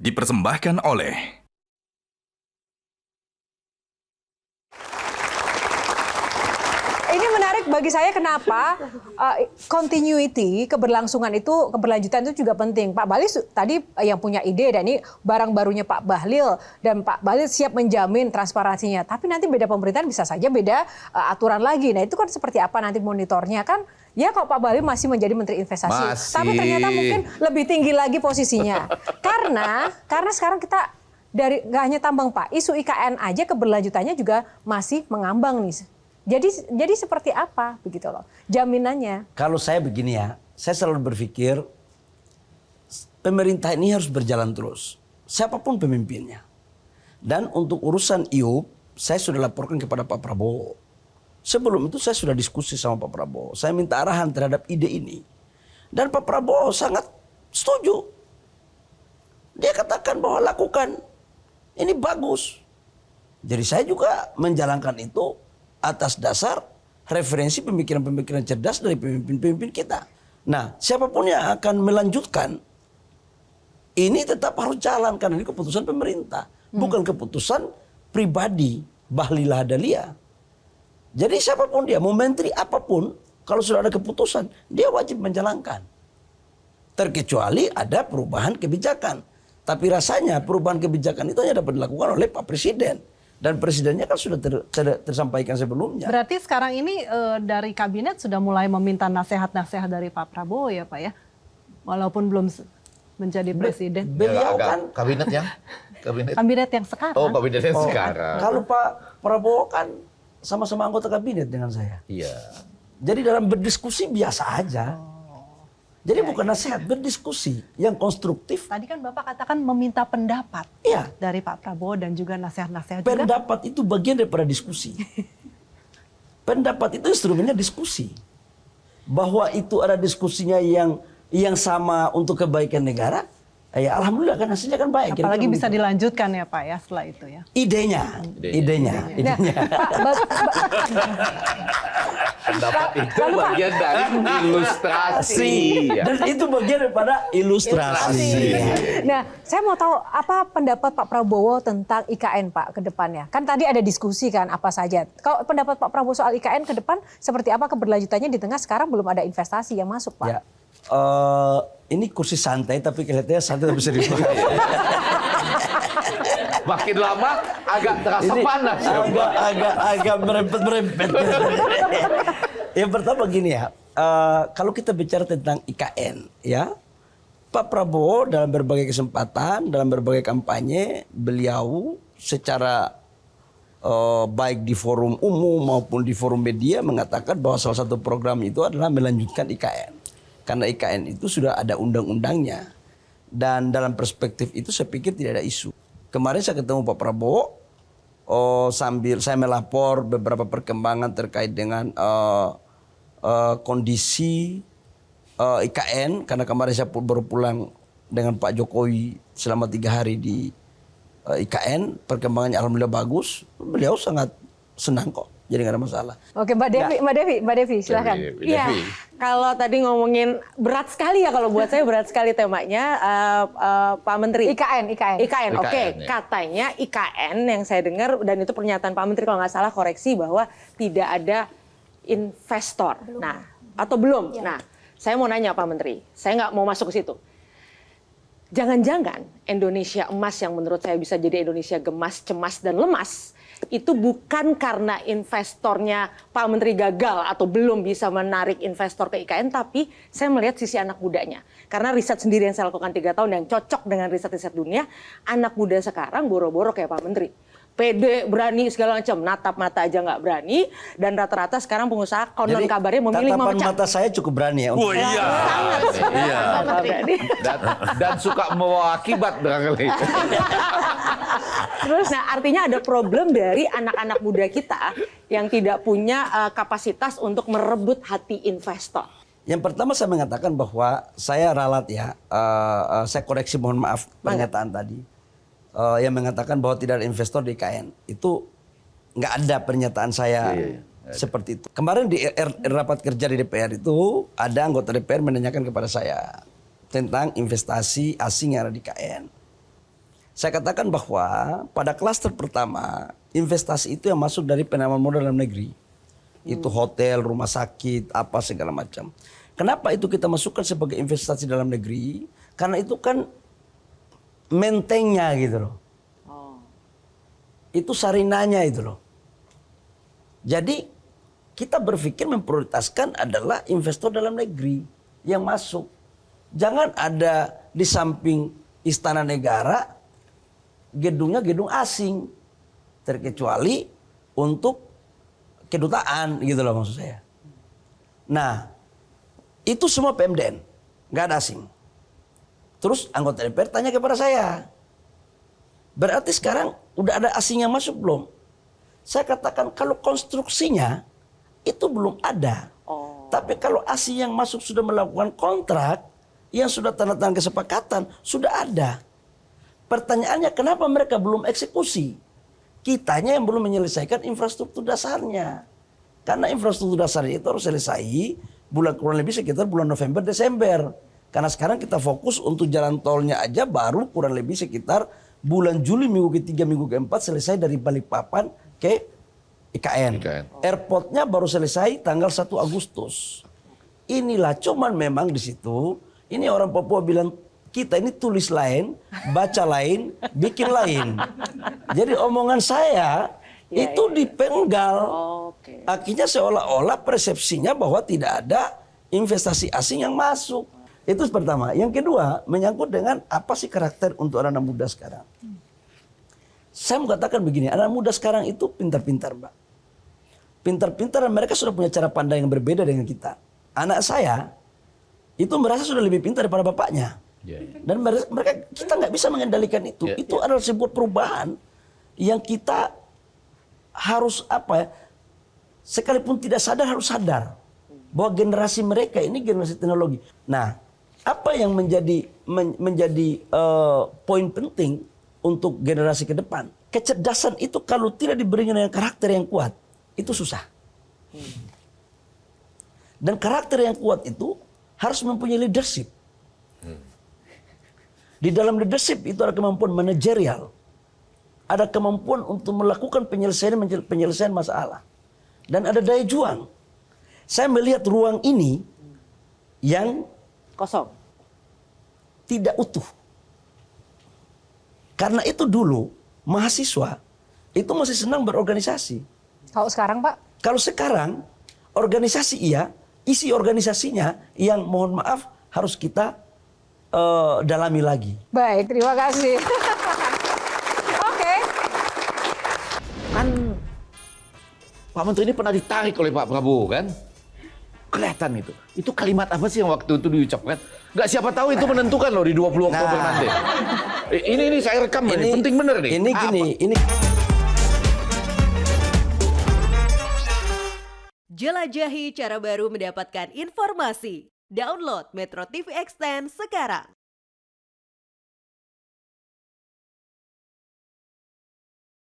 dipersembahkan oleh Ini menarik bagi saya kenapa continuity, keberlanjutan itu juga penting. Pak Bahlil tadi yang punya ide dan ini barang barunya Pak Bahlil dan Pak Bahlil siap menjamin transparansinya. Tapi nanti beda pemerintahan bisa saja beda aturan lagi. Nah itu kan seperti apa nanti monitornya kan? Ya kalau Pak Bahlil masih menjadi Menteri Investasi, tapi ternyata mungkin lebih tinggi lagi posisinya. Karena sekarang kita dari nggak hanya tambang Pak, isu IKN aja keberlanjutannya juga masih mengambang nih. Jadi seperti apa begitu loh jaminannya? Kalau saya begini ya, saya selalu berpikir pemerintah ini harus berjalan terus, siapapun pemimpinnya. Dan untuk urusan IUP, saya sudah laporkan kepada Pak Prabowo. Sebelum itu saya sudah diskusi sama Pak Prabowo. Saya minta arahan terhadap ide ini. Dan Pak Prabowo sangat setuju. Dia katakan bahwa lakukan, ini bagus. Jadi saya juga menjalankan itu atas dasar referensi pemikiran-pemikiran cerdas dari pemimpin-pemimpin kita. Nah, siapapun yang akan melanjutkan, ini tetap harus jalan karena ini keputusan pemerintah. Bukan keputusan pribadi Bahlil Lahadalia. Jadi siapapun dia, mau menteri apapun, kalau sudah ada keputusan, dia wajib menjalankan. Terkecuali ada perubahan kebijakan. Tapi rasanya perubahan kebijakan itu hanya dapat dilakukan oleh Pak Presiden. Dan presidennya kan sudah tersampaikan sebelumnya. Berarti sekarang ini dari kabinet sudah mulai meminta nasihat-nasihat dari Pak Prabowo ya Pak ya? Walaupun belum menjadi presiden. Beliau kan kabinet yang sekarang. Oh, kabinet yang sekarang. Kalau Pak Prabowo kan sama-sama anggota kabinet dengan saya. Iya. Jadi dalam berdiskusi biasa aja. Jadi bukan nasihat, berdiskusi yang konstruktif. Tadi kan Bapak katakan meminta pendapat dari Pak Prabowo dan juga nasihat-nasihat juga. Pendapat itu bagian daripada diskusi. Pendapat itu instrumennya diskusi. Bahwa itu ada diskusinya yang sama untuk kebaikan negara, ya alhamdulillah kan hasilnya kan baik. Apalagi bisa dilanjutkan ya Pak ya setelah itu ya. Idenya. Pendapat itu bagian dari ilustrasi. Dan itu bagian daripada ilustrasi. Nah, saya mau tahu apa pendapat Pak Prabowo tentang IKN Pak ke depannya. Kan tadi ada diskusi kan apa saja. Kalau pendapat Pak Prabowo soal IKN ke depan seperti apa keberlanjutannya di tengah sekarang belum ada investasi yang masuk Pak? Ya, ini kursi santai tapi kelihatannya santai tapi serius. Makin lama agak terasa panas. Agak merempet-merempet. Yang pertama gini ya, kalau kita bicara tentang IKN ya, Pak Prabowo dalam berbagai kesempatan, dalam berbagai kampanye, beliau secara baik di forum umum maupun di forum media mengatakan bahwa salah satu program itu adalah melanjutkan IKN. Karena IKN itu sudah ada undang-undangnya. Dan dalam perspektif itu saya pikir tidak ada isu. Kemarin saya ketemu Pak Prabowo, sambil saya melapor beberapa perkembangan terkait dengan kondisi IKN. Karena kemarin saya baru pulang dengan Pak Jokowi selama 3 hari di IKN. Perkembangannya alhamdulillah bagus. Beliau sangat senang kok. Jadi nggak ada masalah. Oke, Mbak Devi, silakan. Iya, kalau tadi ngomongin berat sekali ya kalau buat saya berat sekali temanya Pak Menteri. IKN. Oke. Katanya IKN yang saya dengar dan itu pernyataan Pak Menteri kalau nggak salah koreksi bahwa tidak ada investor. Nah, atau belum. Ya. Nah, saya mau nanya Pak Menteri, saya nggak mau masuk ke situ. Jangan-jangan Indonesia emas yang menurut saya bisa jadi Indonesia gemas, cemas, dan lemas itu bukan karena investornya Pak Menteri gagal atau belum bisa menarik investor ke IKN, tapi saya melihat sisi anak mudanya. Karena riset sendiri yang saya lakukan 3 tahun yang cocok dengan riset-riset dunia, anak muda sekarang boro-boro kayak Pak Menteri. Pede, berani segala macam, natap mata aja nggak berani, dan rata-rata sekarang pengusaha konon kabarnya memilih tatapan memecat. mata saya cukup berani ya. Oh iya. Dan suka membawa akibat barangkali. Terus, nah artinya ada problem dari anak-anak muda kita yang tidak punya kapasitas untuk merebut hati investor. Yang pertama saya mengatakan bahwa saya ralat ya, saya koreksi mohon maaf pernyataan tadi. Yang mengatakan bahwa tidak ada investor di IKN. Itu nggak ada pernyataan saya seperti itu. Kemarin di rapat kerja di DPR itu ada anggota DPR menanyakan kepada saya tentang investasi asing yang ada di IKN. Saya katakan bahwa pada klaster pertama, investasi itu yang masuk dari penanaman modal dalam negeri. Itu hotel, rumah sakit, apa segala macam. Kenapa itu kita masukkan sebagai investasi dalam negeri? Karena itu kan mentengnya gitu loh. Itu sarinanya itu loh. Jadi kita berpikir memprioritaskan adalah investor dalam negeri yang masuk. Jangan ada di samping istana negara, gedungnya gedung asing. Terkecuali untuk kedutaan gitu loh maksud saya. Nah, itu semua PMDN, nggak ada asing. Terus anggota DPR tanya kepada saya, berarti sekarang udah ada asing yang masuk belum? Saya katakan kalau konstruksinya itu belum ada. Tapi kalau asing yang masuk sudah melakukan kontrak, yang sudah tanda tangan kesepakatan, sudah ada. Pertanyaannya kenapa mereka belum eksekusi? Kitanya yang belum menyelesaikan infrastruktur dasarnya. Karena infrastruktur dasarnya itu harus selesai kurang lebih sekitar bulan November, Desember. Karena sekarang kita fokus untuk jalan tolnya aja baru kurang lebih sekitar bulan Juli minggu ketiga, minggu keempat selesai dari Balikpapan ke IKN. Airportnya baru selesai tanggal 1 Agustus. Inilah cuman memang di situ, ini orang Papua bilang, kita ini tulis lain, baca lain, bikin lain. Jadi omongan saya itu dipenggal. Akhirnya seolah-olah persepsinya bahwa tidak ada investasi asing yang masuk. Itu pertama. Yang kedua, menyangkut dengan apa sih karakter untuk anak-anak muda sekarang. Saya mau katakan begini, anak muda sekarang itu pintar-pintar, Mbak. Pintar-pintar dan mereka sudah punya cara pandang yang berbeda dengan kita. Anak saya itu merasa sudah lebih pintar daripada bapaknya. Dan mereka kita nggak bisa mengendalikan itu. Itu adalah sebuah perubahan yang kita harus sekalipun tidak sadar harus sadar bahwa generasi mereka ini generasi teknologi. Nah, apa yang menjadi poin penting untuk generasi ke depan? Kecerdasan itu kalau tidak diberi dengan karakter yang kuat, itu susah. Dan karakter yang kuat itu harus mempunyai leadership. Di dalam leadership itu ada kemampuan manajerial. Ada kemampuan untuk melakukan penyelesaian masalah. Dan ada daya juang. Saya melihat ruang ini yang Kosong. tidak utuh. Karena itu dulu mahasiswa itu masih senang berorganisasi. Kalau sekarang, Pak? Kalau sekarang organisasi iya, isi organisasinya yang mohon maaf harus kita dalami lagi. Baik, terima kasih. Oke. Kan Pak Menteri ini pernah ditarik oleh Pak Prabowo kan? Kelihatan itu. Itu kalimat apa sih yang waktu itu diucapkan? Nggak siapa tahu itu menentukan loh di 20 Oktober nanti. Ini saya rekam ini penting bener nih. Ini gini, ini Jelajahi cara baru mendapatkan informasi. Download Metro TV Extend sekarang.